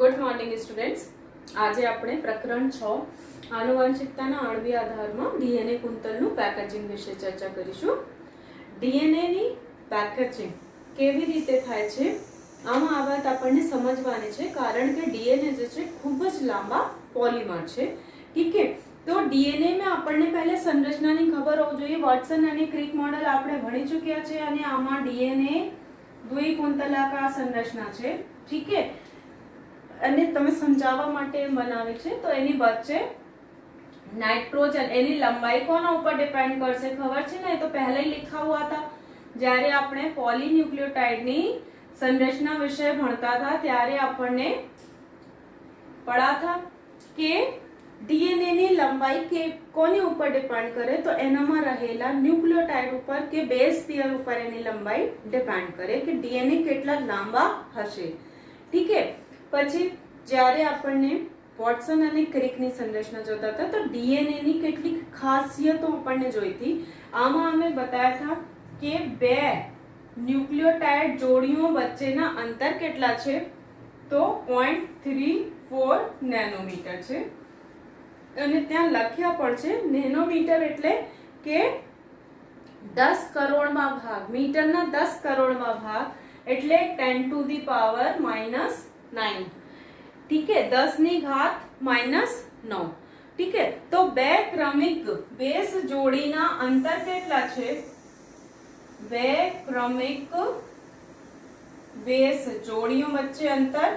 Good morning students. આજે આપણે પ્રકરણ 6 આનુવંશિકતાના આણ્વીય આધારમાં ડીએનએ કુંતલનું પેકેજિંગ વિશે ચર્ચા કરીશું. ડીએનએ ની પેકેજિંગ કેવી રીતે થાય છે આમાં આ વાત આપણને સમજવાની છે, કારણ કે ડીએનએ જે છે ખૂબ જ લાંબા પોલિમર છે. ઠીક છે, તો ડીએનએ માં આપણને પહેલે સંરચનાની ખબર હોવી જોઈએ. વોટસન અને ક્રિક મોડેલ આપણે ભણી ચૂક્યા છે અને આમાં ડીએનએ દ્વિકુંતલાકાર સંરચના છે. ઠીક છે, અને તમે સમજાવવા માટે બનાવી છે. તો એની વચ્ચે નાઇટ્રોજન, એની લંબાઈ કોના ઉપર ડિપેન્ડ કરશે ખબર છે ને? તો પહેલા લખા हुआ था જ્યારે આપણે પોલીન્યુક્લિયોટાઇડની સંરચના વિશે ભણતા હતા ત્યારે આપણને પढ़ा था કે ડીએનએ ની લંબાઈ કે કોની ઉપર ડિપેન્ડ કરે, તો એનામાં રહેલા ન્યુક્લિયોટાઇડ ઉપર કે બેઝ પેર ઉપર એની લંબાઈ ડિપેન્ડ કરે કે ડીએનએ કેટલા લાંબા હશે. ઠીક છે, પછી જ્યારે આપણને વોટસન અને ક્રિકની સંરચના જોતા હતા તો ડીએનએ ની કેટલીક ખાસિયતો આપણને જોઈતી. આમાં અમે બતાવ્યા હતા કે બે ન્યુક્લિયોટાઇડ જોડીઓ વચ્ચેના અંતર કેટલા છે, તો 0.34 નેનોમીટર છે. અને ત્યાં લખ્યા પણ છે નેનોમીટર એટલે કે 10 કરોડમાં ભાગ, મીટરના 10 કરોડમાં ભાગ એટલે 10⁻⁹ ठीक है, 10⁻⁹ ठीक है. तो બે ક્રમિક બેઝ જોડીના અંતર કેટલા છે? બે ક્રમિક બેઝ જોડીઓ વચ્ચે અંતર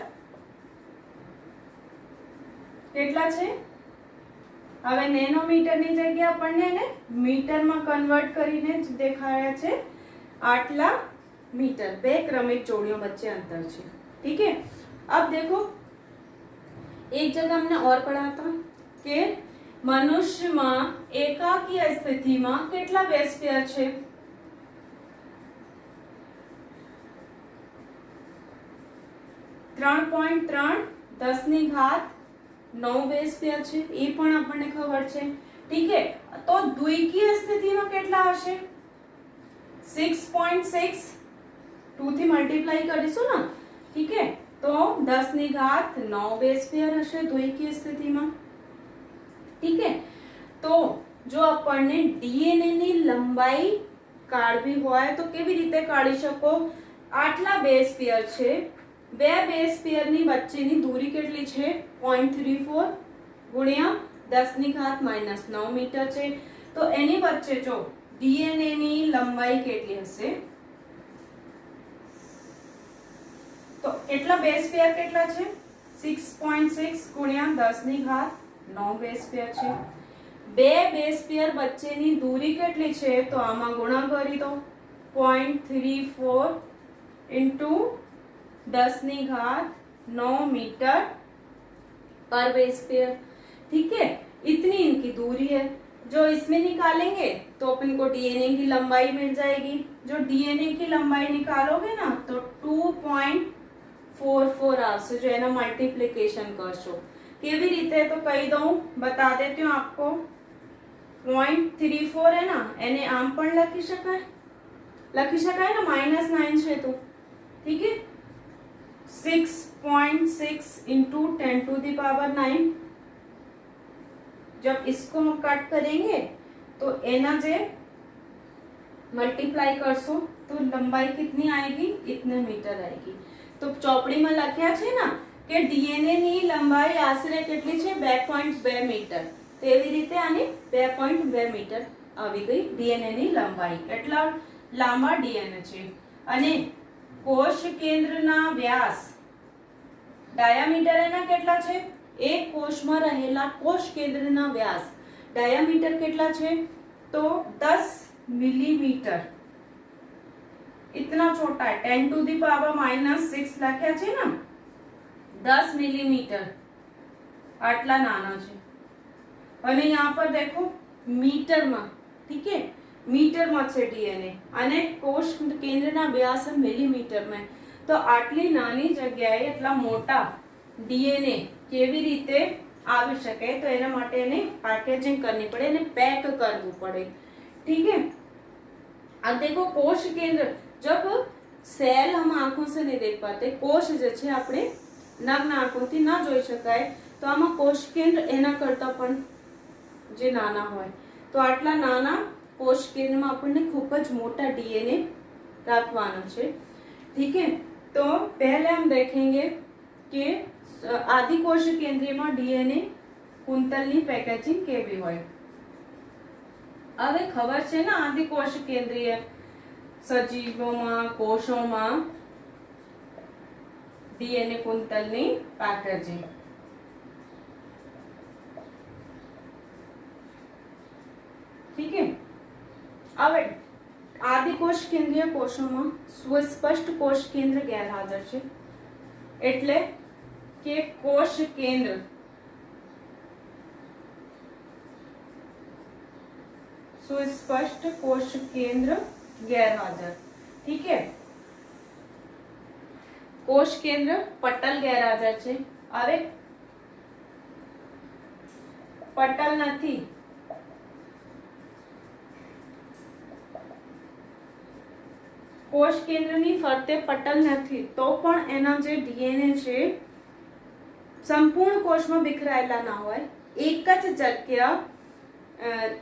કેટલા છે? હવે નેનોમીટરની જગ્યાએ આપણને એને મીટરમાં કન્વર્ટ કરીને જ દેખાયા છે. આટલા मीटर બે क्रमिक जोड़ियों बच्चे अंतर है. ठीक है, अब देखो एक जगह हमने और पढ़ा था कि मनुष्य में एकाकी स्थिति में કેટલા બેઝ પેર છે? 3.3 10⁹ બેઝ પેર છે, એ પણ આપણને ખબર છે. ઠીક है, તો દ્વિકીય સ્થિતિમાં કેટલા હશે? 6.6 2 થી મલ્ટીપ્લાય કરીશું ને. ઠીક है, तो 10⁹ બેઝ પેર હશે દ્વિકીય સ્થિતિમાં. ઠીક है, તો જો આપણને ડીએનએ ની લંબાઈ કાઢવી હોય તો કેવી રીતે કાઢી શકો? આટલા બેઝ પેર છે, બે બેઝ પેરની વચ્ચેની દૂરી કેટલી છે? 0.34 ગુણ્યા 10⁻⁹ મીટર છે. તો એની વચ્ચે જો ડીએનએ ની લંબાઈ કેટલી હશે? तो એટલા બેઝ પેર કેટલા છે? 6.6 ગુણ્યા 10⁹ બેઝ પેર છે. બે બેઝ પેર વચ્ચેની દૂરી કેટલી છે? તો આમાં ગુણા કરી દો. 0.34 into 10⁹ मीटर पर बेस पेयर. ठीक है, इतनी इनकी दूरी है. जो इसमें निकालेंगे तो अपन को डीएनए की लंबाई मिल जाएगी. जो डीएनए की लंबाई निकालोगे ना तो 2.44 આવશે. जो એના મલ્ટીપ્લિકેશન કરશો કેવી રીતે તો કહી દઉં, બતા દેती हूँ आपको. 0.34 है ना, એને આમ પણ લખી શકાય ना, -9 છે તો. ठीक है, 6.6 into 10⁹ जब इसको हम कट करेंगे तो एना जे मल्टीप्लाई करसो तो लंबाई कितनी आएगी? इतने मीटर आएगी. तो चौपड़ी में लख्या छे ना કે ડીએનએ ની લંબાઈ આશરે કેટલી છે? 2.2 મીટર. તેવી રીતે આની 2.2 મીટર આવી ગઈ ડીએનએ ની લંબાઈ. એટલા લાંબા ડીએનએ છે. અને કોષ કેન્દ્રના વ્યાસ ડાયામીટર એના કેટલા છે? એક કોષમાં રહેલા કોષ કેન્દ્રના વ્યાસ ડાયામીટર કેટલા છે? તો 10 મિલીમીટર. इतना छोटा है, 10⁻⁻6 લખ્યા છે ને, 10 મિલીમીટર આટલા નાનો છે. અને यहाँ पर देखो मीटर में. ठीक है, मीटर में છે डीएनए અને કોષ કેન્દ્રના વ્યાસ મિલીમીટર में. તો આટલી નાની જગ્યાએ એટલા મોટા ડીએનએ કેવી રીતે આવી શકે? તો એના માટે એને પેકેજિંગ કરવી પડે, એને પેક કરવું પડે. ठीक है, अब देखो कोश केंद्र, जब सेल हम आंखों से नहीं देख पाते, कोश जो है अपने નગ્ન આંખોથી ન જોઈ શકાય તો આમાં કોષ કેન્દ્ર એના કરતા પણ જે નાના હોય, તો આટલા નાના कोश केंद्र में अपन खूब ज मोटा डीएनए रखवाना है। ठीक है, तो पहले हम देखेंगे कि आदि कोश केंद्रीय में डीएनए कुंतल नी पैकेजिंग केवी होय। हवे खबर है ना, आदि कोश केंद्रीय सजीवों में कोशों में डीएनए कुंतल नी पैकेजिंग। ठीक है, હવે આદિ કોષ કેન્દ્રીય કોષોમાં સુસ્પષ્ટ કોષ કેન્દ્ર ગેરહાજર છે, એટલે કે કોષ કેન્દ્ર सुस्पष्ट कोश केंद्र गैरहाजर। ठीक है, कोश केंद्र पटल गैरहाजर છે। હવે પટલ નથી, कोश केंद्र ની ફરતે પટલ નથી, તો પણ એના જે ડીએનએ છે સંપૂર્ણ કોષમાં વિખરાયેલા ના હોય, એક જ જગ્યા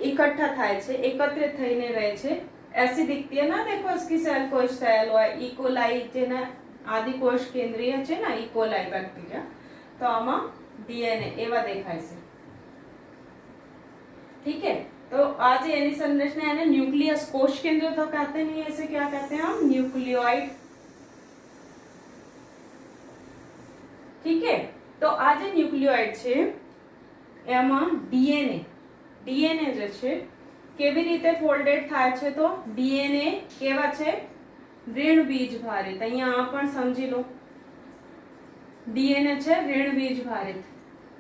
इकट्ठा थाय छे, एकत्रित थईने रहे छे। ऐसी दिखती है ना, देखो इसकी सेल कोश सेल होय, इकोलाई जेना आदि कोश केंद्रीय छे ना, इकोलाई बैक्टीरिया, तो आमा डीएनए एवा देखाय छे। ठीक है, तो आज एनी संरचना यानी न्यूक्लियस कोश केंद्र तो कहते नहीं, ऐसे क्या कहते हैं हम, न्यूक्लियोइड। ठीक है, तो आज न्यूक्लियोइड छे एमा डीएनए डीएनए जे छे केवी रीते फोल्डेड थाय छे, तो डीएनए केवा छे, ऋण बीज भारित। अहींया आ पण समजी लो, डीएनए छे ऋण बीज भारित।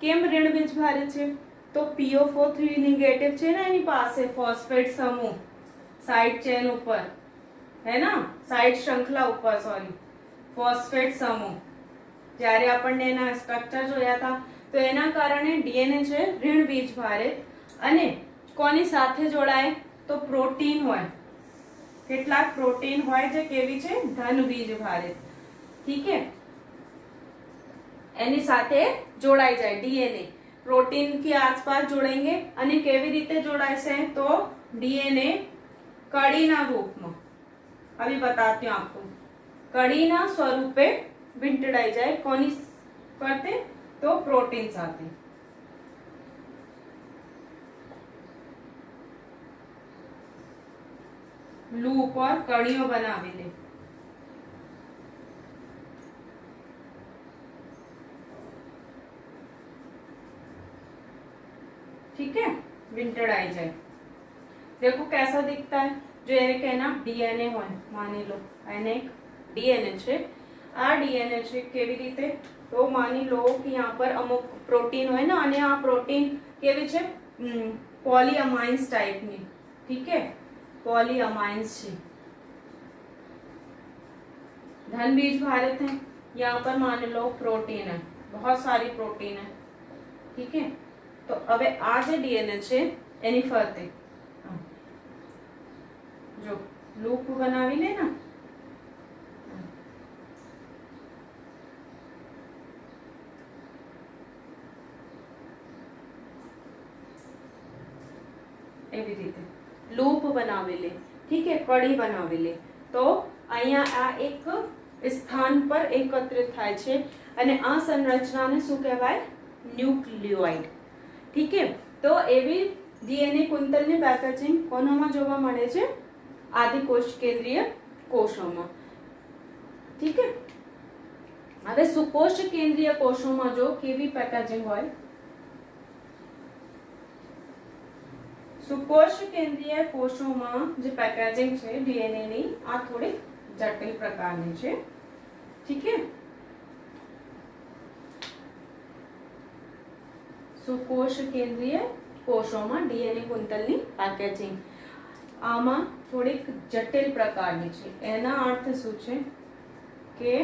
केम ऋण बीज भारित छे, तो PO4 नेगेटिव छे ने एनी पासे फॉस्फेट समूह साइड चेन ऊपर है ना, साइड श्रृंखला ऊपर सॉरी फॉस्फेट समूह, ज्यारे आपणे एना स्ट्रक्चर जोया था तो एना कारणे डीएनए छे ऋण बीज भारित। અને કોની સાથે જોડાય, તો પ્રોટીન હોય, કેટલાક પ્રોટીન હોય જે કેવી છે, ધન બીજ ભારિત। ठीक है, એની સાથે જોડાઈ જાય डीएनए, प्रोटीन के आसपास जोड़ेंगे। અને કેવી રીતે જોડાય છે, તો डीएनए કડીના રૂપમાં, अभी बताती हूँ आपको, કડીના સ્વરૂપે વીંટળાઈ જાય, કોની ફરતે, તો પ્રોટીન સાથે। लूप और कड़ियों बनावी ले। ठीक है, विंटर आई जाए, देखो कैसा दिखता है, जो एक है ना डीएनए हो, मानी लो एने एक डीएनए छे, आ डीएनए छे केवी रीते, तो मानी लो कि यहाँ पर अमुक प्रोटीन होय ना, अने आ प्रोटीन केवी छे, पॉलीअमाइन्स टाइप नी। ठीक है, पॉलीअमाइन्स छे, धन बीज भारित है। यहाँ पर मान लो प्रोटीन है, बहुत सारी प्रोटीन है। ठीक है, तो अब आ जे डीएनए छे एनी फरते जो लूप बनावी ले ना, एवी रीते लूप बनावी ले। ठीक है, कड़ी बनावी ले, तो अहींया आ एक स्थान पर एकत्रित थाय छे अने आ संरचनाने शुं कहेवाय, न्यूक्लियोइड। ठीक है, तो एवी डीएनए कुंतलनी पैकेजिंग कोनामां जोवा मळे छे, आदिकोष केंद्रीय कोषोमां। ठीक है, हवे सुकोष केंद्रीय कोषोमां जो केवी पैकेजिंग होय, सुकोष केंद्रीय कोषोमां जे पैकेजिंग छे डीएनए नी, आ थोड़ी जटिल प्रकारनी छे। ठीक है, सुकोष केंद्रीय कोषोमां डीएनए कुंतलनी पैकेजिंग आमा थोड़ी जटिल प्रकारनी छे। एना अर्थ शुं छे के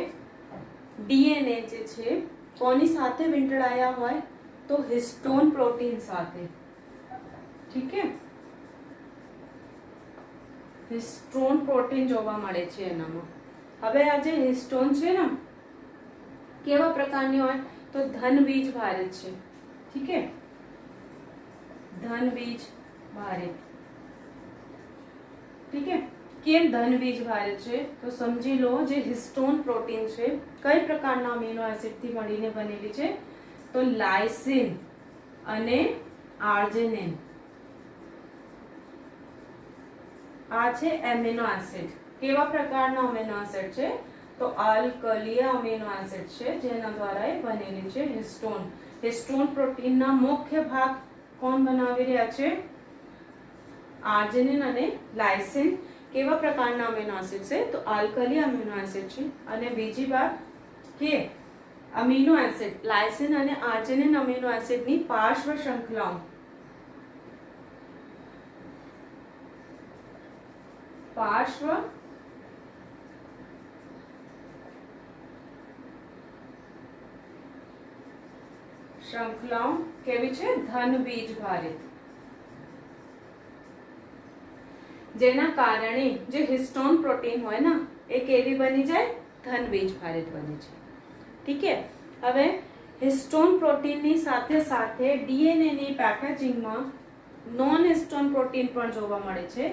डीएनए जे छे कोनी साथे वींटळाया होय, तो हिस्टोन प्रोटीन साथे। ठीक है, हिस्टोन प्रोटीन जोवा मळे छे एनामां। हवे आ जे हिस्टोन छे ना, કેવા પ્રકારની હોય તો ધન બીજ ભારિત છે. ઠીક છે, ધન બીજ ભારિત. ઠીક છે, કેમ ધન બીજ ભારિત છે તો સમજી લો, જે હિસ્ટોન પ્રોટીન છે કઈ પ્રકારના અમીનો એસિડ થી મળીને બનેલી છે તો લાયસિન અને આર્જિનિન. આ છે એમિનો એસિડ. કેવા પ્રકારના અમીનો એસિડ છે તો આલ્કલીય અમીનો એસિડ છે, જેના દ્વારા એ બનેલી છે હિસ્ટોન. હિસ્ટોન પ્રોટીનના મુખ્ય ભાગ કોણ બનાવી રહ્યા છે? આર્જિનિન અને લાયસિન. કેવા પ્રકારના અમીનો એસિડ છે તો આલ્કલી અમીનો એસિડ છે. અને બીજી વાત કે અમીનો એસિડ લાયસિન અને આર્જિનિન અમીનો એસિડની પાર્શ્વ શૃંખલાઓ કેવી છે? ધન બીજ ભારિત. જેના કારણે જે હિસ્ટોન પ્રોટીન હોય ને એ કેવી બની જાય? ધન બીજ ભારિત બને છે. ઠીક છે, હવે હિસ્ટોન પ્રોટીનની સાથે સાથે ડીએનએ ની પેકેજિંગમાં નોન હિસ્ટોન પ્રોટીન પણ જોવા મળે છે.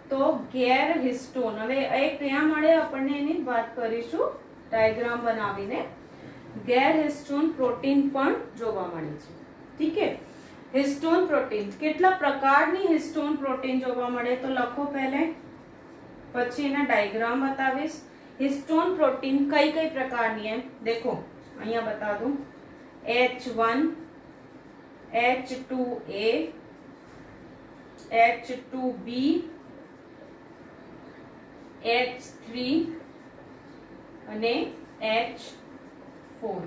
તો ગેર હિસ્ટોન, હવે એ ક્યાં મળે આપણને એની વાત કરીશું ડાયાગ્રામ બનાવીને. ગેર હિસ્ટોન પ્રોટીન પણ જોવા મળે છે. ઠીક છે, હિસ્ટોન પ્રોટીન, કેટલા પ્રકારની હિસ્ટોન પ્રોટીન જોવા મળે તો લખો પહેલે, પછી એના ડાયાગ્રામ બતાવીશ. હિસ્ટોન પ્રોટીન કઈ કઈ પ્રકારની એમ દેખો, અહીંયા બતા દઉં. H1, H2A, H2B, H3 અને H4.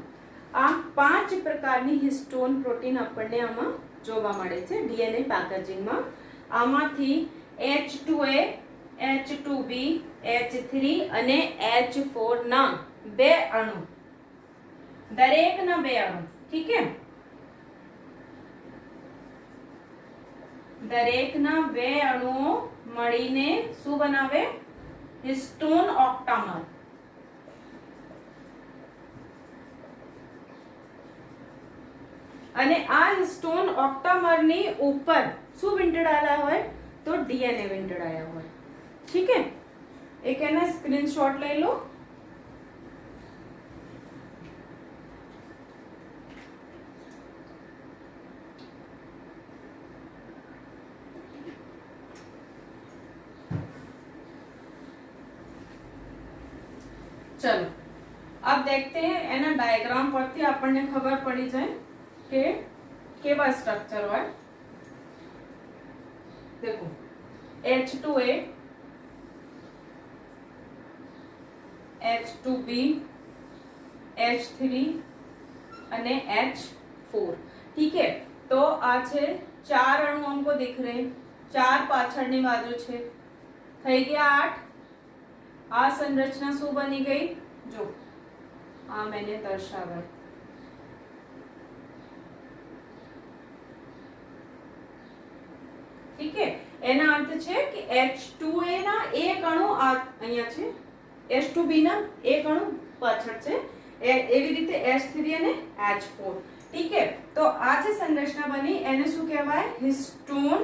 આ 5 પ્રકારની હિસ્ટોન પ્રોટીન આપણને આમાં જોવા મળે છે ડીએનએ પેકેજિંગમાં. આમાંથી H2A, H2B, H3 અને H4 ના 2 અણુ, દરેકના 2 અણુ. ઠીક છે, દરેકના 2 અણુઓ મળીને શું બનાવે? હિસ્ટોન ઓક્ટામર. અને આ હિસ્ટોન ઓક્ટામરની ઉપર શું વીંટળાયેલા હોય તો ડીએનએ વીંટળાયા હોય. ઠીક છે, એક એના સ્ક્રીનશોટ લઈ લો. चलो अब देखते हैं एना डायग्राम परथी आपने खबर पड़ी जाए कि केवा स्ट्रक्चर होय. देखो H2A, H2B, H3 અને H4. ठीक है, तो आ छे 4 अणु हमको दिख रहे हैं, 4 पाछळनी बाजू छे, થઈ ગયા 8. आ संरचना शू बनी गई जो आ मैंने दर्शावा. ठीक है, एना अर्थ छे कि H2A ना एक अणु आ અહીંયા છે, H2B ના એક અણુ પાછળ છે, એવી રીતે H3 અને H4. ठीक है, तो આ જે સંરચના બની એને શું કહેવાય? Histone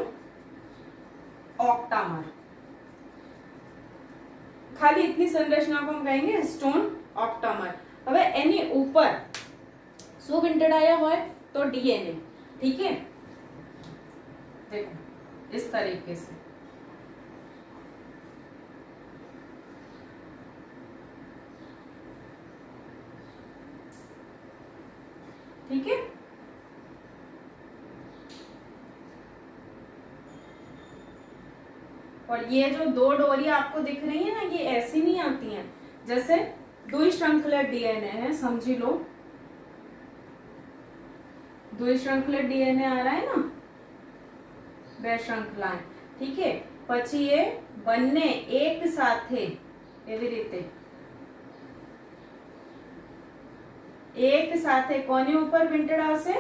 octamer. खाली इतनी संरचना को हम कहेंगे हिस्टोन ऑक्टामर. હવે એની ઉપર શું વીંટળાયા હોય તો डीएनए. ठीक है, देखो इस तरीके से. ठीक है, और ये जो 2 डोरियां आपको दिख रही है ना, ये ऐसी नहीं आती हैं. जैसे द्विश्रंखलित डीएनए है, समझी लो. द्विश्रंखलित डीएनए आ रहा है ना, 2 श्रृंखलाएं. ठीक है, પછી એ બંને એક સાથે એવી રીતે એક સાથે કોની ઉપર વીંટળાશે?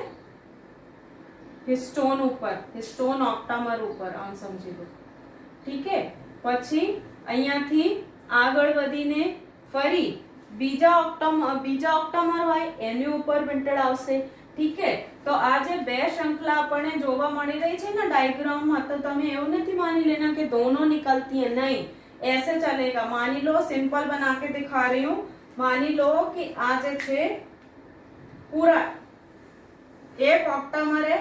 હિસ્ટોન ઉપર, હિસ્ટોન ઓક્ટામર ઉપર. આમ સમજી લો. ठीक है, પછી અહીંયાથી આગળ વધીને ફરી બીજા ઓક્ટામર હોય એની ઉપર પ્રિન્ટેડ આવશે. ઠીક है, તો આ જે બે શ્રृंखला આપણને જોવા મળી રહી છે ને डायग्राम में, तो તમે એવું નથી માની लेना कि दोनों निकलती है, नहीं, ऐसे चलेगा. मानी लो, सिंपल बना के दिखा रही हूँ. मानी लो कि आ जे छे पूरा एक ऑक्टामर है,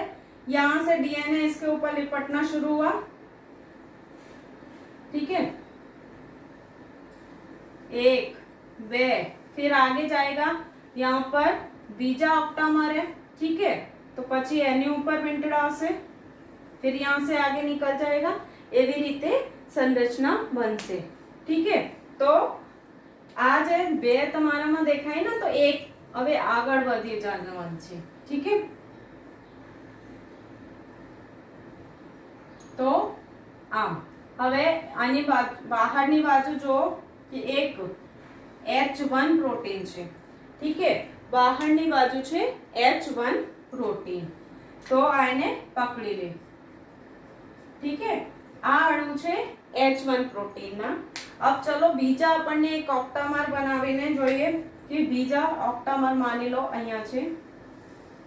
यहां से डीएनए इसके ऊपर लिपटना शुरू हुआ. ठीक है, एक, वे, फिर आगे जाएगा. यहाँ पर बीजा ऑक्टामर है. ठीक है, तो પછી એની ઉપર પ્રિન્ટેડ આવશે, फिर यहाँ से आगे निकल जाएगा. એવી રીતે સંરચના બનશે. ઠીક है, તો આ જે બે તમારામાં દેખાય ને, તો એક હવે આગળ વધી જવાનું છે. ઠીક है, તો આમ હવે આની બહારની બાજુ જો કે એક H1 પ્રોટીન છે. ઠીક है, બહારની બાજુ છે H1 પ્રોટીન. તો આને પકડી લે. ઠીક है, આ અણુ છે H1 પ્રોટીન ના. अब चलो बीजा આપણને એક ઓક્ટામર બનાવીને જોઈએ कि बीजा ऑक्टामर मानी लो અહીંયા છે.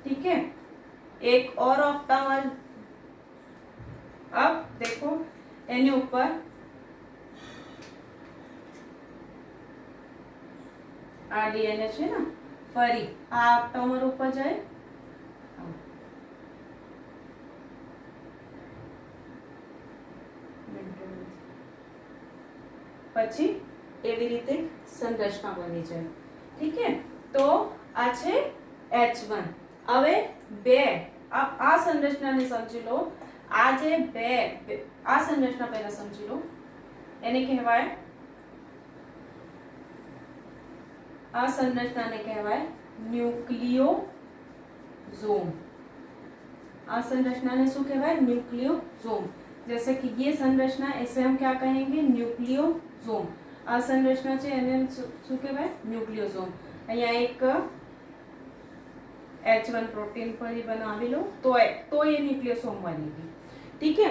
ठीक है, एक और ऑक्टामर. अब देखो એની ઉપર આ ડીએનએ છે ને, ફરી આ ઓક્ટામર ઉપર જાય. પછી એવી રીતે સંરચના બની જાય. ઠીક है, તો આ છે H1. હવે બે આ સંરચનાને સમજી લો. આ જે બે આ સંરચના પહેલા સમજી લો. એને કહેવાય, આ સંરચનાને કહેવાય न्यूक्लियोसोम. આ संरचनाને શું કહેવાય? न्यूक्लियोसोम. जैसे कि ये संरचना, इसे हम क्या कहेंगे? न्यूक्लियोसोम. આ સંરચના છે એને શું કહેવાય? ન્યુક્લિયોસોમ. અહીંયા એક H1 પ્રોટીન ફરી બનાવી લો તો એ ન્યુક્લિયોસોમ બનેगी. ठीक है,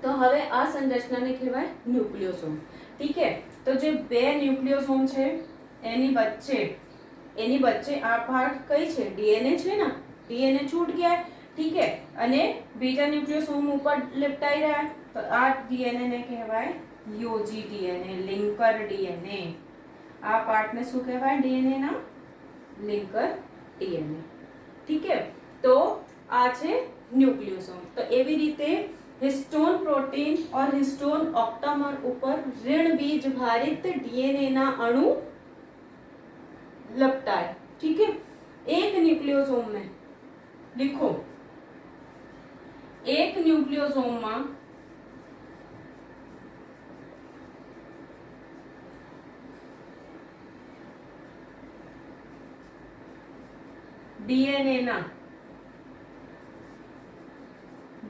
તો હવે આ સંરચનાને કહેવાય ન્યુક્લિયોસોમ. ठीक है, તો જે બે ન્યુક્લિયોસોમ છે એની વચ્ચે આ ભાગ કઈ છે? ડીએનએ છે ને. ડીએનએ છૂટ ગયા. ठीक है, અને બીજા ન્યુક્લિયોસોમ ઉપર લપટાઈ રહ્યા, તો આ ડીએનએ ને કહેવાય યોજી ડીએનએ, લિંકર ડીએનએ. આ પાર્ટને શું કહેવાય? ડીએનએ ના લિંકર ડીએનએ. ठीक है, તો આ છે ન્યુક્લિયોસોમ. તો એવી રીતે हिस्टोन प्रोटीन और हिस्टोन ऑक्टामर ऊपर ऋण बीज भारित डीएनए ना अणु लपटाए. ठीक है, एक न्यूक्लियोसोम में लिखो, एक न्यूक्लियोसोम में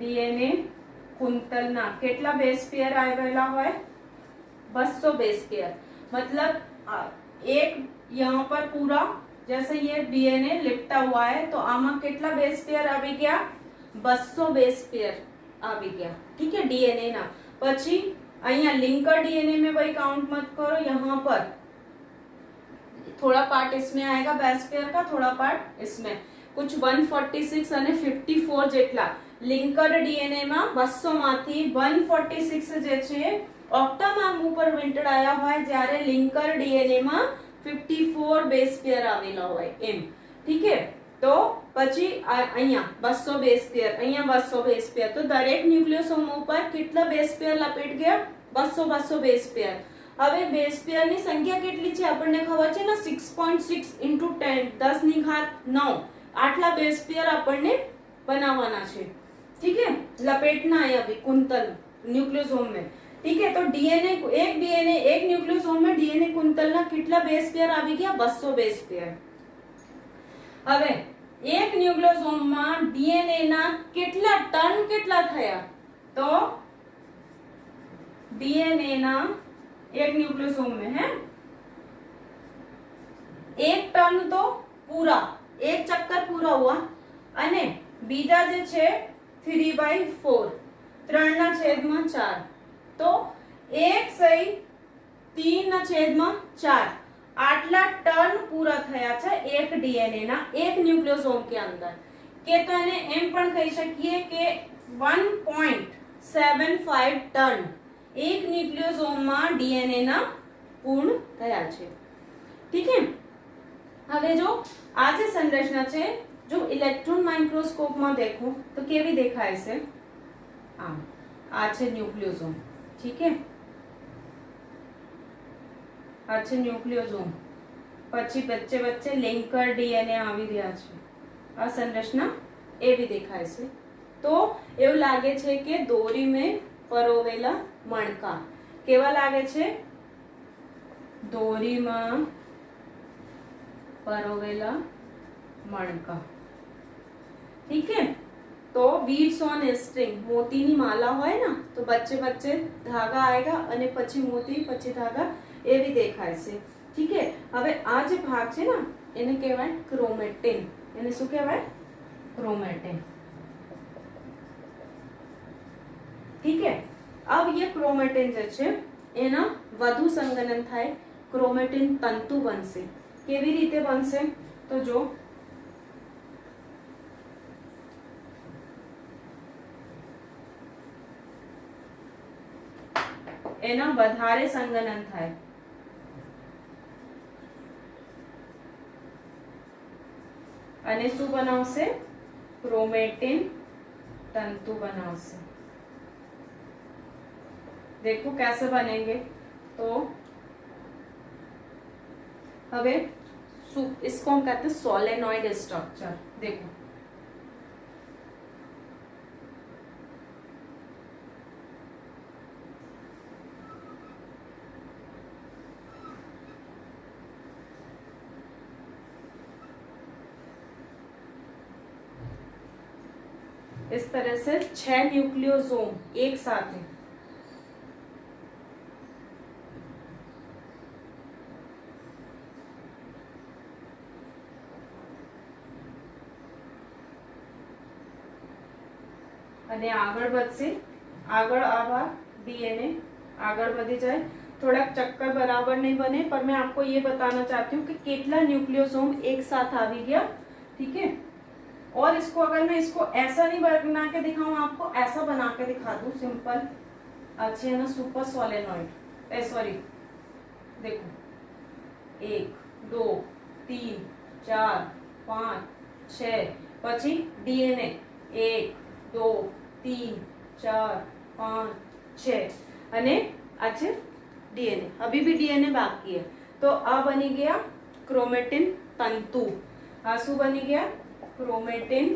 डीएनए कुंतलना કેટલા બેઝ પેयर आवेला હોય? 200 बेस पेयर. मतलब एक यहाँ पर पूरा जैसे ये डीएनए लिपटा हुआ है, तो आमा કેટલા बेस पेयर આવી ગયા? 200 बेस पेयर આવી ગયા. ठीक है, डीएनए ना. પછી અહીંયા लिंकर डीएनए में भाई काउंट मत करो. यहाँ पर थोड़ा पार्ट इसमें आएगा बेस पेयर का, थोड़ा पार्ट इसमें. कुछ 146 અને 54 જેટલા लिंकर डीएनए में 200 माथी 146 જે છે ઓક્ટામર ઉપર પ્રિન્ટેડ આયા હોય, જ્યારે लिंकर डीएनए में 54 બેઝ પેयर આવેલા હોય એમ. ठीक है, તો પછી અહીંયા 200 બેઝ પેयर, અહીંયા 200 બેઝ પેयर. તો દરેક ન્યુક્લિયોસોમ ઉપર કેટલા બેઝ પેयर લપેટ ગયા? 200 બેઝ પેयर. હવે બેઝ પેयर ની સંખ્યા કેટલી છે આપણને ખબર છે ને? 6.6 * 10 10 ની ઘાત 9 આટલા બેઝ પેयर આપણને બનાવવાના છે. ठीक है, लपेटना है अभी कुंतल न्यूक्लियोसोम में. ठीक है, तो डीएनए एक न्यूक्लियोसोम में डीएनए कुंतल ना कितना बेस पेयर આવી ગયા? 200 बेस पेयर. હવે એક ન્યુક્લિયોસોમ માં डीएनए ના કેટલા ટન કેટલા થયા? તો डीएनए ना एक न्यूक्लियोसोम में है 1 टन, तो पूरा एक चक्कर पूरा हुआ. અને બીજા જે છે 3/4, 3/4. तो 1/3/4. આટલા ટર્ન પૂરા થયા છે એક ડીએનએ ના એક ન્યુક્લિયોસોમ કે અંદર કે તો એને એમ પણ કહી શકીએ કે 1.75 ટન એક ન્યુક્લિયોસોમ માં ડીએનએ ના પૂર્ણ થયા છે। ठीक है, હવે જો આ જે સંરચના છે જો ઇલેક્ટ્રોન માઇક્રોસ્કોપ માં देखो तो કેવી દેખાય છે। આ છે ન્યુક્લિયોસોમ। ठीक है, આ છે ન્યુક્લિયોસોમ, પછી વચ્ચે વચ્ચે લિંકર ડીએનએ આવી રહ્યા છે। આ સંરચના એવી દેખાય છે। તો એવું લાગે છે કે દોરી में પરોવેલા મણકા કેવા લાગે છે, દોરીમાં પરોવેલા મણકા। ठीक है, तो बीड्स ऑन स्ट्रिंग मोतीनी माला होय ना तो बच्चे बच्चे धागा आएगा અને પછી મોતી પછી धागा એવી દેખાય છે। ठीक है, હવે આ જે ભાગ છે ને એને કહેવાય ક્રોમેટિન। એને શું કહેવાય, ક્રોમેટિન। ठीक है, अब ये क्रोमेटिन જે છે એના વધુ સંઘનન થાય, ક્રોમેટિન તંતુ બનશે। કેવી રીતે બનશે તો જો એના વધારે સંઘનન થાય અને શું બનાવશે, ક્રોમેટિન તંતુ બનાવશે। देखो कैसे बनेंगे, तो हवे इसको हम कहते हैं सोलेनॉइड स्ट्रक्चर। देखो इस तरह से 6 न्यूक्लियोसोम एक साथ है। અને આગળ વધશે, આગળ આવા डीएनए આગળ વધી जाए। थोड़ा चक्कर बराबर नहीं बने पर मैं आपको ये बताना चाहती हूँ कि कितना न्यूक्लियोसोम एक साथ आ भी गया। ठीक है, और इसको अगर मैं इसको ऐसा नहीं बना के दिखाऊं, आपको ऐसा बना के दिखा दूं सिंपल, अच्छे है ना, सुपर सोलेनॉइड, सॉरी देखो 1 2 3 4 5 6 પછી डीएनए 1 2 3 4 5 6 અને આ છે डीएनए। अभी भी डीएनए बाकी है। तो आ बनी गया क्रोमेटिन तंतु। आ शू बनी गया, क्रोमेटिन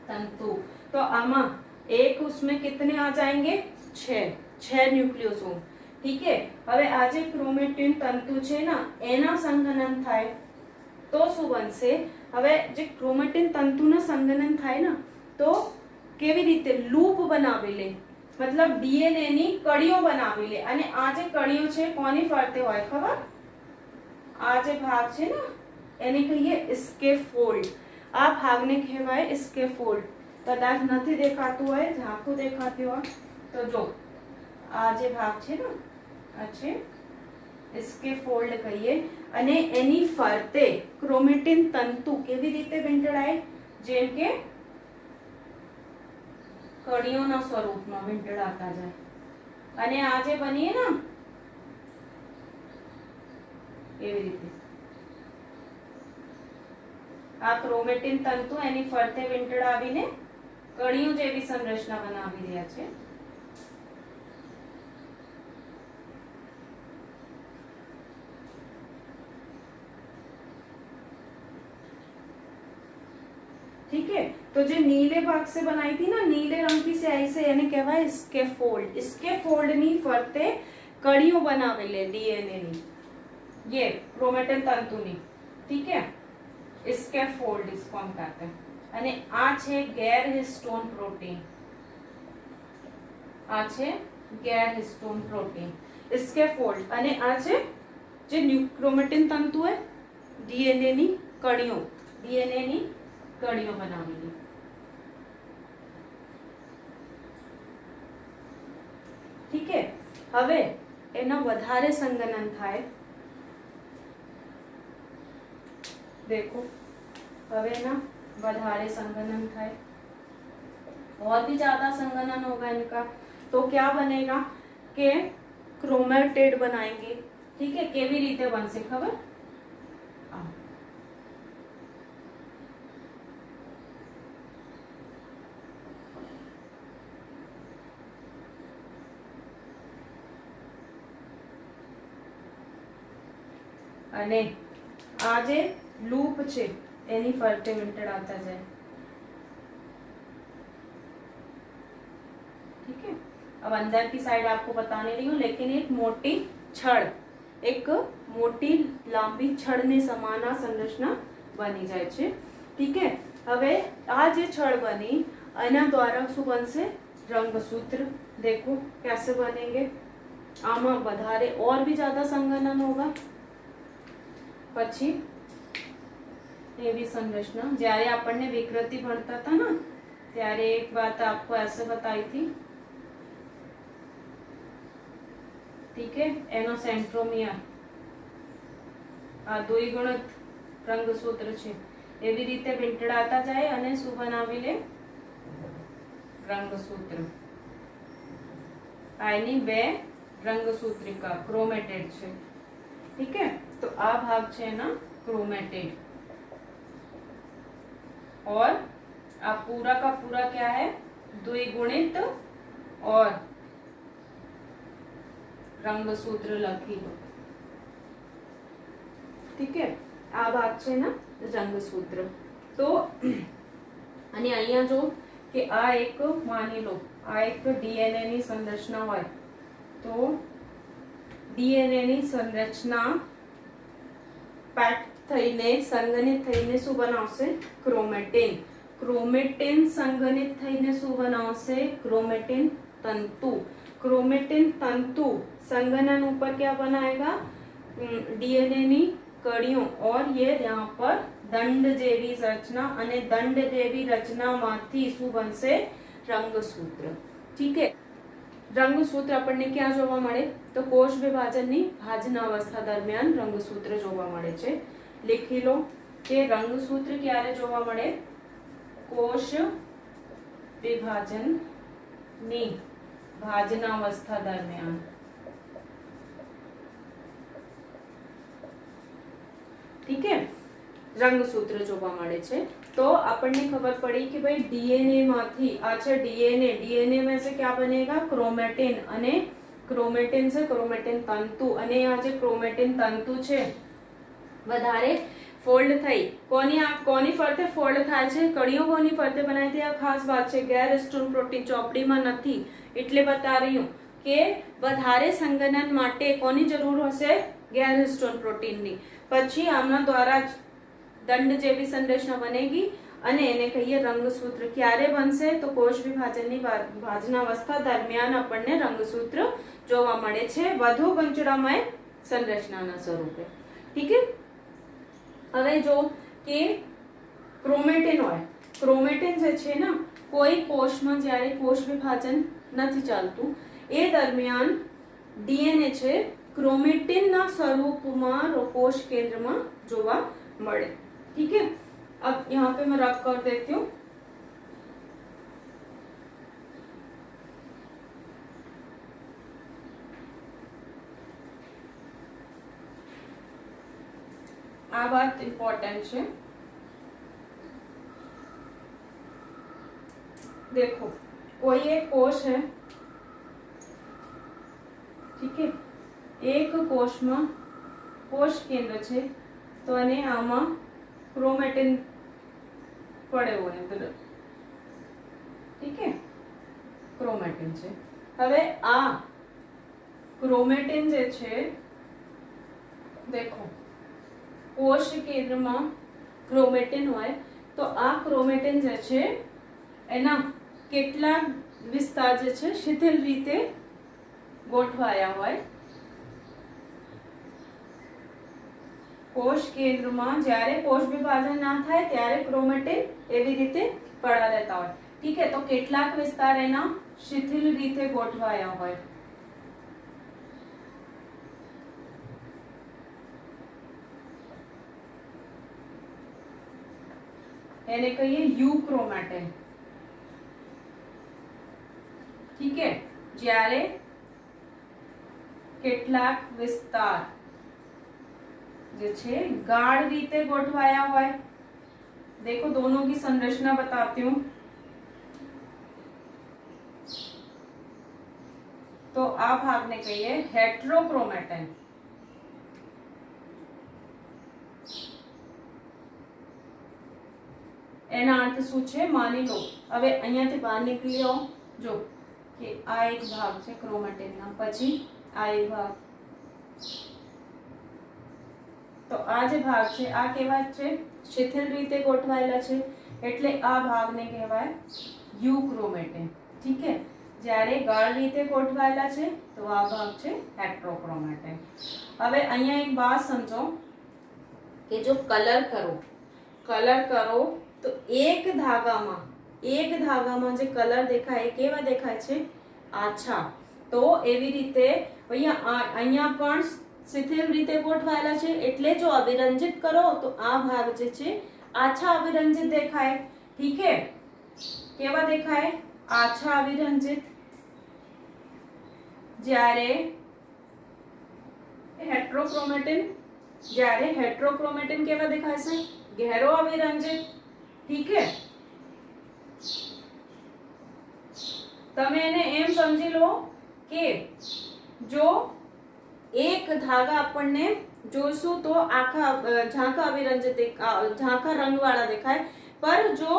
तंतु। तो आमा एक उसमें कितने आ जाएंगे, 6 न्यूक्लियोसोम। ठीक है, હવે આ જે ક્રોમેટિન તંતુ છે ને એના સંઘનન થાય તો શું બનશે, હવે જે ક્રોમેટિન તંતુના સંઘનન થાય ને તો કેવી રીતે લૂપ બનાવી લે, मतलब डीएनए ની કડીઓ બનાવી લે અને આ જે કડીઓ છે કોની ફરતે હોય ખબર, આ જે ભાગ છે ને એને કહીએ સ્કેફોલ્ડ। આ ભાગને કહેવાય સ્કેફોલ્ડ। કદાચ નથી દેખાતું હોય, ઝાંખું દેખાતું હોય તો જો આ જે ભાગ છે ને આ છે સ્કેફોલ્ડ કહીએ અને એની ફરતે ક્રોમેટિન તંતુ કેવી રીતે વીંટળાય, જેમ કે કડીઓના સ્વરૂપમાં વીંટળાતા જાય। અને આ જે બનીએ ને એવી રીતે આ ક્રોમેટિન તંતુ એની ફરતે વીંટળાવીને કડીઓ જેવી સંરચના બનાવી રહ્યા છે। ठीक है, तो जो नीले भाग से बनाई थी ना, नीले रंग की स्याही से यानी कहवाय स्केफोल्ड। स्केफोल्ड नी फरते कड़ियों बनावेले डीएनए नी, ये क्रोमेटिन तंतु नी। ठीक है, स्केफोल्ड इसको हम कहते हैं। અને આ છે ગેર હિસ્ટોન પ્રોટીન, આ છે ગેર હિસ્ટોન પ્રોટીન સ્કેફોલ્ડ। અને આ છે જે ક્રોમેટિન તંતુ है डीएनए ની કડીઓ, डीएनए ની કડીઓ બનાવેલી। ठीक है, હવે એનો વધારે સંઘનન થાય देखो हवे ना વધારે संघनन થાય और भी ज्यादा संघनन होगा इनका तो क्या बनेगा कि क्रोमेटेड बनाएंगे। ठीक है, केवी रीते बनसे खबर અને આ જે લૂપ છે એની ફરતે વીંટળાતા જાય। ठीक है, अब अंदर की साइड आपको बता नहीं रही हूँ, लेकिन एक मोटी छड़, एक मोटी लांबी छड़ ने समान आ संरचना बनी जाए छे। ठीक है, હવે આ જે छड़ बनी એના દ્વારા શું બનશે रंगसूत्र। देखो कैसे बनेंगे, આમાં વધારે और भी ज्यादा संघनन होगा। પછી એવી संरचना જ્યારે આપણને विकृति ભણતા હતા ना ત્યારે एक बात आपको ऐसे बताई थी। ठीक है, एनो सेंट्रोमियर आ द्विगुणित रंगसूत्र छे एवी रीते वींटळाता जाए अने शुं बनावी ले रंगसूत्र। आनी बे रंगसूत्रिका क्रोमेटेड छे। ठीक है, तो आ भाग छे ना क्रोमेटेड और आ पूरा का पूरा क्या है द्विगुणित और रंगसूत्र लखी दो। ठीक है, आ भाग छे ना रंगसूत्र। तो અને અહીંયા જો કે આ એક માની લો આ એક ડીએનએ ની સંરચના હોય તો ડીએનએ ની સંરચના પેક થઈને સંઘનિત થઈને શું બનાવશે ક્રોમેટિન। ક્રોમેટિન સંઘનિત થઈને શું બનાવશે क्रोमेटिन तंतु। क्रोमेटिन तंतु संघनन ऊपर क्या बनाएगा डीएनए नी कड़ियों और ये यहाँ पर दंड जेवी रचना अने दंड जेवी रचना मांथी शू बनशे रंगसूत्र। ठीक है, रंगसूत्र આપણને ક્યાં જોવા મળે તો કોષ વિભાજનની ભાજનાવસ્થા દરમિયાન રંગસૂત્ર જોવા મળે છે। લખી લો કે રંગસૂત્ર ક્યારે જોવા મળે કોષ વિભાજનની ભાજનાવસ્થા દરમિયાન। ठीक है, रंगसूत्र जोवा मळे छे। तो આપણને ખબર પડી કે ભાઈ ડીએનએ માંથી આછે ડીએનએ में से क्या बनेगा क्रोमेटिन અને क्रोमेटिन से क्रोमेटिन तंतु અને આ જે क्रोमेटिन तंतु છે વધારે फोल्ड થઈ કોની ફરતે फोल्ड થાય છે કડીઓ કોની ફરતે બનાવી હતી। આ ખાસ વાત છે ગેર હિસ્ટોન પ્રોટીન ચોપડીમાં નથી એટલે બતા રહી હું કે વધારે સંઘનન માટે કોની જરૂર હશે ગેર હિસ્ટોન પ્રોટીનની। પછી આમના દ્વારા જ દંડ જેવી સંરચના બનેગી અને એને કહીએ રંગસૂત્ર। ક્યારે બનશે તો કોષ વિભાજનની ભાજનાવસ્થા દરમિયાન આપણને રંગસૂત્ર જોવા મળે છે વધુ ગંચળામય સંરચનાના સ્વરૂપે। ठीक है, હવે જો કે ક્રોમેટિન હોય ક્રોમેટિન જે છે ને કોઈ કોષમાં જ્યારે કોષ વિભાજન નથી ચાલતું એ દરમિયાન ડીએનએ છે क्रोमेटिन ना स्वरूप में कोष केंद्र में जोवा मळे। ठीक है, अब यहाँ पे मैं रब कर देती हूँ। आ बात इम्पोर्टेंट है। देखो कोई एक कोष है। ठीक है, एक कोष में कोष केंद्र छे तो अने आमा क्रोमेटिन पड़े हुए अंदर। ठीक है, क्रोमेटिन छे। हवे आ क्रोमेटिन जे छे देखो कोष केंद्र में क्रोमेटिन होय तो आ क्रोमेटिन जे छे एना કેટલાક વિસ્તાર જે છે શિથિલ રીતે ગોઠવાયા હોય। कोष केंद्र में જ્યારે कोष विभाजन ना थाय त्यारे क्रोमेटिन एवी रीते पड़ा रहता होय। ठीक है, तो કેટલાક વિસ્તાર एना शिथिल रीते गोठवाया होय। એને કહીએ યુક્રોમેટિન. ઠીક है, જ્યારે કેટલાક વિસ્તાર જે છે ગાઢ રીતે ગોઠવાયા હોય. देखो दोनों की संरचना बताती हूँ. तो આ ભાગને કહીએ હેટ્રોક્રોમેટિન. એના અર્થ શું છે માની લો. હવે અહીંયાથી બહાર નીકળી આવો. જો કે આ એક ભાગ છે ક્રોમેટિનના, પછી આ એક ભાગ. તો આ જે ભાગ છે આ કેવા છે? શિથિલ રીતે ગોઠવાયેલા છે, એટલે આ ભાગને કહેવાય યુક્રોમેટિન. ઠીક है, જ્યારે ગાઢ રીતે ગોઠવાયેલા છે તો આ ભાગ છે હેટ્રોક્રોમેટિન. હવે અહીંયા એક વાત સમજો કે જો કલર કરો તો એક ધાગામાં જે કલર દેખાય એ કેવા દેખાય છે? આછા. તો એવી રીતે અહીંયા પણ શિથિલ રીતે ગોઠવાયેલા છે, એટલે જો અવિરંજિત કરો તો આ ભાગ જે છે આછા અવિરંજિત દેખાય. ઠીક है, કેવા દેખાય? આછા અવિરંજિત. જ્યારે હેટ્રોક્રોમેટિન કેવા દેખાય છે? ગહેરો અવિરંજિત. ઠીક है, તમે એને એમ સમજી લો કે જો એક ધાગા આપણને જોઈશું તો આખા ઝાંખા અવિરંજિત ઝાંખા રંગવાળા દેખાય, પર જો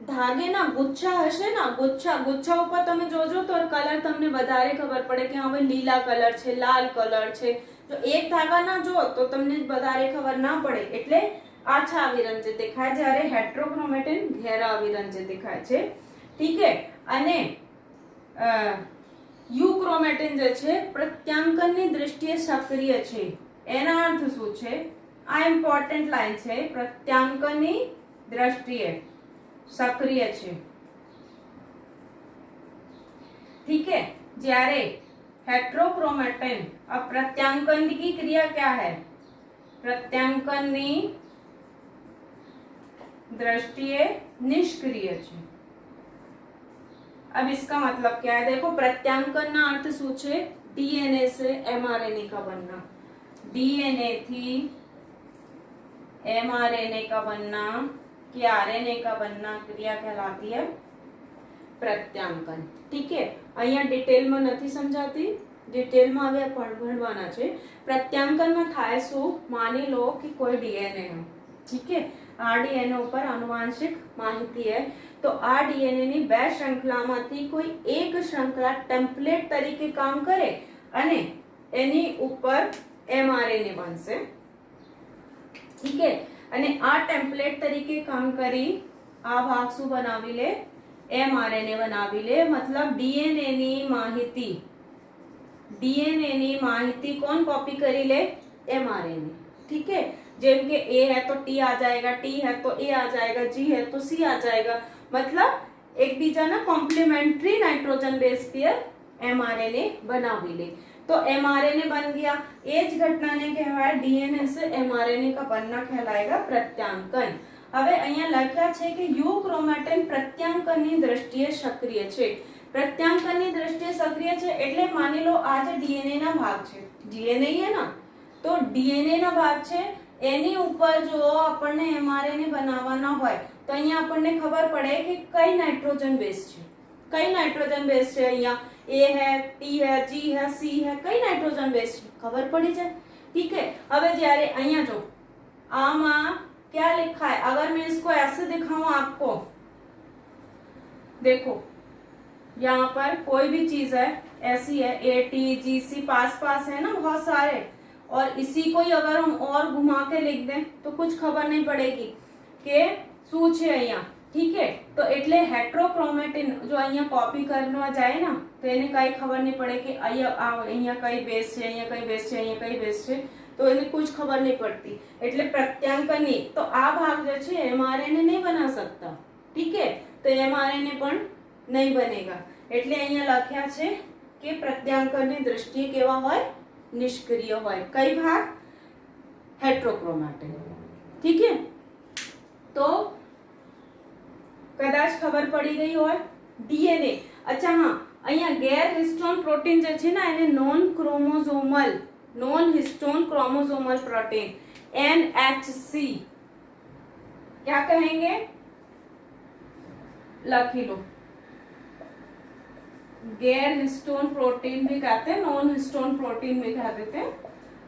ધાગેના ગુચ્છા હશે ને, ગુચ્છા ઉપર તમે જોજો તો કલર તમને વધારે ખબર પડે કે હવે લીલા કલર છે, લાલ કલર છે. જો એક ધાગા ના જો તો તમને વધારે ખબર ના પડે, એટલે આછા અવિરંજિત દેખાય, જ્યારે હેટ્રોક્રોમેટિન ઘેરા અવિરંજિત દેખાય છે. ઠીક है, અને યુક્રોમેટિન જે છે પ્રત્યાંકનની દ્રષ્ટિએ સક્રિય છે. એના અર્થ શું છે? આ ઇમ્પોર્ટન્ટ લાઈન છે. પ્રત્યાંકનની દ્રષ્ટિએ सक्रिय છે. ठीक है, જ્યારે हेट्रोक्रोमेटिन, अब प्रत्यांकन की क्रिया क्या है? प्रत्यांकन ની दृष्टिए निष्क्रिय છે. अब इसका मतलब क्या है? देखो प्रत्यांकन ना अर्थ શું છે? डीएनए से एमआरएनए का बनना. डीएनए थी एमआरएनए का बनना कि आरएनए का बनना क्रिया कहलाती है प्रत्यांकन. ठीक है, અહીંયા ડિટેલમાં નથી સમજાતી, ડિટેલમાં હવે ભણવાના છે. પ્રત્યાંકનમાં થાય શું? માની લો કે કોઈ ડીએનએ है. ठीक है, આ ડીએનએ ઉપર આનુવાંશિક માહિતી है, તો આ ડીએનએ ની બે શ્રૃંખલામાંથી કોઈ એક શ્રૃંખલા ટેમ્પલેટ તરીકે કામ કરે અને એની ઉપર એમઆરએનએ બનશે. ठीक है, અને આ ટેમ્પલેટ તરીકે કામ કરી આ ભાગ શું બનાવી લે? એમઆરએનએ બનાવી લે. મતલબ ડીએનએ ની માહિતી કોણ કોપી કરી લે? एमआरएनए. ठीक है, જેમ કે ए है तो टी आ जाएगा, टी है तो ए आ जाएगा, जी है तो सी आ जाएगा. मतलब एक बीजाना complementary nitrogen base pair mRNA बनावी ले. तो एमआरएनए बन गया. એ જ ઘટનાને કહેવાય ડીએનએ से एमआरएनए का बनना कहलाएगा प्रत्यांकन. હવે અહીંયા લખ્યા છે કે યુક્રોમેટિન પ્રત્યાંકનની દ્રષ્ટિએ સક્રિય છે. પ્રત્યાંકનની દ્રષ્ટિએ સક્રિય છે એટલે માની લો આ જે ડીએનએ ના ભાગ છે, ડીએનએ है ना, તો ડીએનએ ના ભાગ છે એની ઉપર જો આપણને એમઆરએનએ બનાવવાના હોય તો અહીંયા આપણને ખબર પડે કે કઈ નાઇટ્રોજન બેઝ છે, કઈ નાઇટ્રોજન બેઝ છે. અહીંયા ए है, टी है, जी है, सी है, कई नाइट्रोजन बेस खबर पड़ी जाए. ठीक है, હવે જ્યારે અહીંયા જો આમાં क्या लिखा है? अगर मैं इसको ऐसे दिखाऊं आपको, देखो यहाँ पर कोई भी चीज है ऐसी है, ए टी जी सी पास है ना बहुत सारे, और इसी को ही अगर हम और घुमा के लिख दें तो कुछ खबर नहीं पड़ेगी कि શું છે અહીંયા. ठीक है, तो એટલે હેટ્રોક્રોમેટિન જો અહીંયા કોપી કરવા જાય ને તો એને કઈ ખબર નહીં પડે કે અહીંયા કઈ બેઝ છે, અહીંયા કઈ બેઝ છે, અહીંયા કઈ બેઝ છે, તો એને कुछ खबर नहीं पड़ती. એટલે પ્રત્યાંકનની તો આ ભાગ જે છે એમઆરએનએ नहीं बना सकता. ठीक है, तो एमआरएनए પણ नहीं बनेगा. એટલે અહીંયા લખ્યા છે કે પ્રત્યાંકનની દ્રષ્ટિએ કેવા હોય? નિષ્ક્રિય હોય. કઈ ભાગ? हेट्रोक्रोमेटिन. ठीक है, तो કદાચ ખબર પડી ગઈ હોય. ડીએનએ, અચ્છા હા, અહીંયા ગેર હિસ્ટોન પ્રોટીન જે છે ને એને non histone chromosomal protein NHC क्या कहेंगे, लखी लो. गैर हिस्टोन प्रोटीन भी कहते हैं, नॉन हिस्टोन प्रोटीन भी कह देते हैं.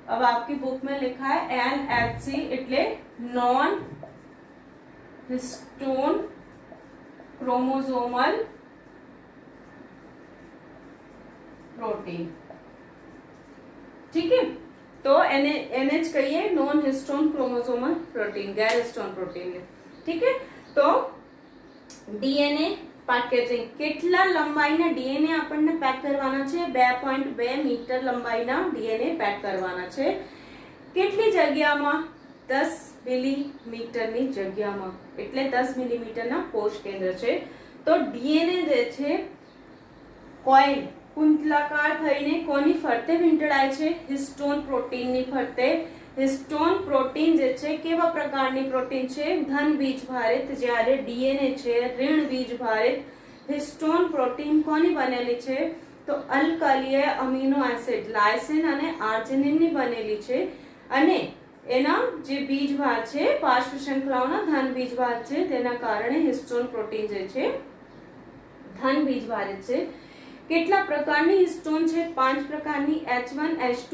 अब आपकी बुक में लिखा है NHC એટલે नॉन हिस्टोन क्रोमोसोमल प्रोटीन. ठीक है, तो NH कहिए नॉन हिस्टोन क्रोमोसोमल प्रोटीन, गैर हिस्टोन प्रोटीन. ठीक है, तो डीएनए પેકેજિંગ, કેટલા લંબાઈના ડીએનએ આપણને પેક કરવાના છે? 2.2 મીટર લંબાઈના ડીએનએ પેક કરવાના છે. કેટલી જગ્યામાં? 10 મિલીમીટરની જગ્યામાં, એટલે 10 મિલીમીટરના કોષ કેન્દ્ર છે. તો ડીએનએ જે છે કોઇલ કુંતલાકાર થઈને કોની ફરતે વીંટળાય છે? હિસ્ટોન પ્રોટીનની ફરતે. હિસ્ટોન પ્રોટીન જે છે કેવા પ્રકારની પ્રોટીન છે? ધન બીજભારિત, જ્યારે ડીએનએ છે ઋણ બીજભારિત. હિસ્ટોન પ્રોટીન કોની બનેલી છે? તો અલ્કલીય અમીનો એસિડ લાયસિન અને આર્જિનિનની બનેલી છે. અને એના જે બીજભાર છે પાર્શ્વ શૃંખલાઓના ધન બીજભાર છે, તેના કારણે હિસ્ટોન પ્રોટીન જે છે ધન બીજભારિત છે. કેટલા પ્રકારની હિસ્ટોન છે? 5 પ્રકારની, H1, H2,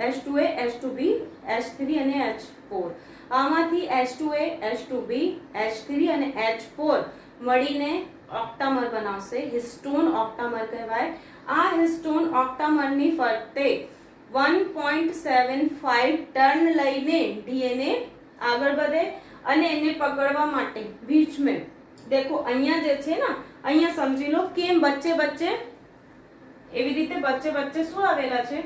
H2A, H2B, H3 અને H4. આમાંથી H2A, H2B, H3 અને H4 મળીને ઓક્ટામર બનાવશે. હિસ્ટોન ઓક્ટામર કહેવાય. આ હિસ્ટોન ઓક્ટામરની ફરતે 1.75 ટર્ન લઈને ડીએનએ આગળ વધે અને એને પકડવા માટે બીચ में देखो અહીંયા જે છે ને, અહીંયા સમજી લો કેમ વચ્ચે વચ્ચે એવી રીતે વચ્ચે વચ્ચે શું આવેલા છે?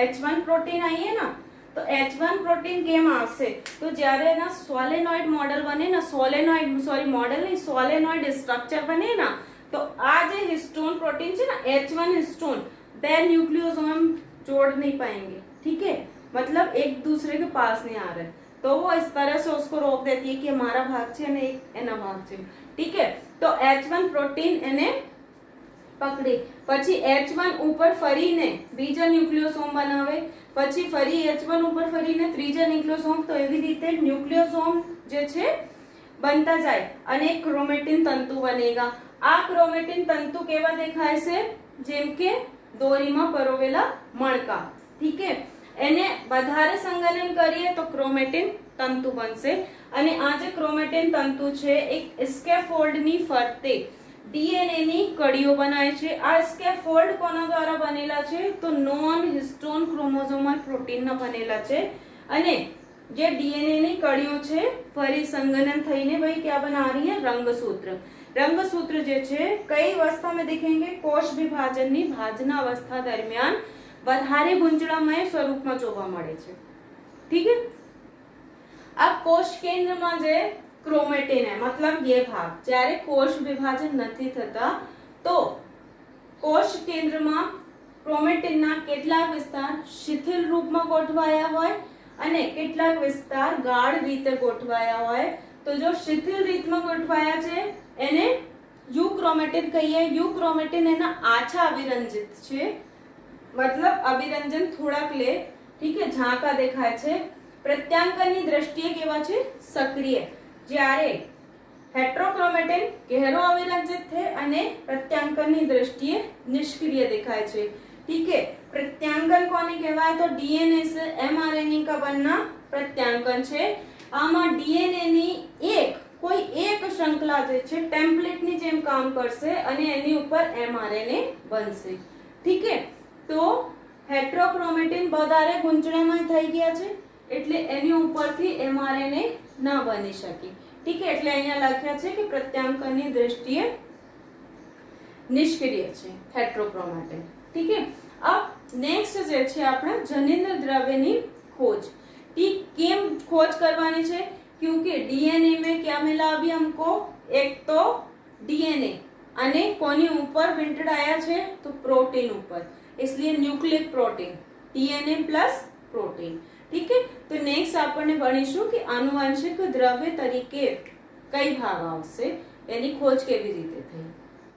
H1 પ્રોટીન આઈએ ને, તો H1 પ્રોટીન કેમ આવશે? તો જ્યારે એના સોલેનોઇડ મોડેલ બને ને, સોલેનોઇડ સ્ટ્રક્ચર બને ને, તો આ જે हिस्टोन प्रोटीन છે ને H1 हिस्टोन, 2 न्यूक्लियोसोम जोड़ नहीं पाएंगे. ठीक है, मतलब एक दूसरे के पास नहीं आ रहे, तो वो इस तरह से उसको रोक देती है कि हमारा भाग છે અને એના ભાગ છે. ठीक है, तो H1 પ્રોટીન એને પકડી, પછી H1 ઉપર ફરીને બીજા ન્યુક્લિયોસોમ બનાવે, પછી ફરી H1 ઉપર ફરીને ત્રીજા ન્યુક્લિયોસોમ. તો એવી રીતે ન્યુક્લિયોસોમ જે છે બનતા જાય અને એક ક્રોમેટિન તંતુ બનેગા. આ ક્રોમેટિન તંતુ કેવા દેખાય છે? જેમ કે દોરીમાં પરોવેલા મણકા. ઠીક है, એને વધારે સંગલન કરીએ તો ક્રોમેટિન તંતુ બનશે. અને આ જે ક્રોમેટિન તંતુ છે એક સ્કેફોલ્ડની ફરતે ડીએનએ ની કડીઓ બનાવે છે. આ સ્કેફોલ્ડ કોના દ્વારા બનેલા છે? તો નોન હિસ્ટોન ક્રોમોસોમલ પ્રોટીનના બનેલા છે. અને જે डीएनए ની કડીઓ છે ફરી સંગઠન થઈને ભાઈ क्या बना रही है? रंगसूत्र. रंगसूत्र જે છે કઈ અવસ્થામાં દેખેંગે? કોષ વિભાજનની ભાજના અવસ્થા દરમિયાન વધારે ગુંચળામય સ્વરૂપમાં જોવા મળે છે. ठीक है, अब कोष केंद्રમાં જે क्रोमेटिन है, मतलब ये भाग જ્યારે કોષ વિભાજન નથી થતા તો કોષ કેન્દ્રમાં ક્રોમેટિનના કેટલાક વિસ્તાર શિથિલ રૂપમાં ગોઠવાયા હોય અને કેટલાક વિસ્તાર ગાઢ રીતે ગોઠવાયા હોય. તો જો શિથિલ રીતમાં ગોઠવાયા છે એને યુ ક્રોમેટિન કહીએ. યુ ક્રોમેટિન એના આછા અવિરંજિત છે, मतलब અવિરંજન થોડાક લે. ठीक है, ઝાંકા દેખાય છે. પ્રત્યાંકનની દ્રષ્ટિએ કેવા છે? સક્રિય. જ્યારે હેટ્રોક્રોમેટિન ગહેરો અવિરંજિત છે અને પ્રત્યાંકનની દ્રષ્ટિએ નિષ્ક્રિય દેખાય છે. ठीक है, प्रत्यांकन કોને કહેવાય? તો डीएनए से एमआरएनए का बनना प्रत्यांकन છે. આમાં डीएनए ની કોઈ એક શ્રૃંખલા જે છે ટેમ્પલેટની જેમ કામ કરશે અને એની ઉપર એમઆરએનએ બનશે. ठीक है, તો હેટ્રોક્રોમેટિન વધારે ગુંચળામય થઈ ગયા છે એટલે એની ઉપરથી એમઆરએનએ ના બની શકે. ठीक है, એટલે અહીંયા લખ્યા છે કે પ્રત્યાંકનની દ્રષ્ટિએ નિષ્ક્રિય છે હેટ્રોક્રોમેટિન. ठीक है, अब नेक्स्ट જે છે આપણે જનિન્દ્ર દ્રવ્યની खोज. ठीक, કેમ खोज કરવાની છે? क्योंकि डीएनए में क्या मिला अभी हमको? एक तो डीएनए અને કોની ઉપર વીંટળાયા છે? તો પ્રોટીન ઉપર, इसलिए nucleic protein, DNA plus protein. ठीक है, तो नेक्स्ट આપણને ભણીશું કે આનુવંશિક દ્રવ્ય તરીકે કઈ ભાગ આવશે એની ખોજ કેવી રીતે થઈ?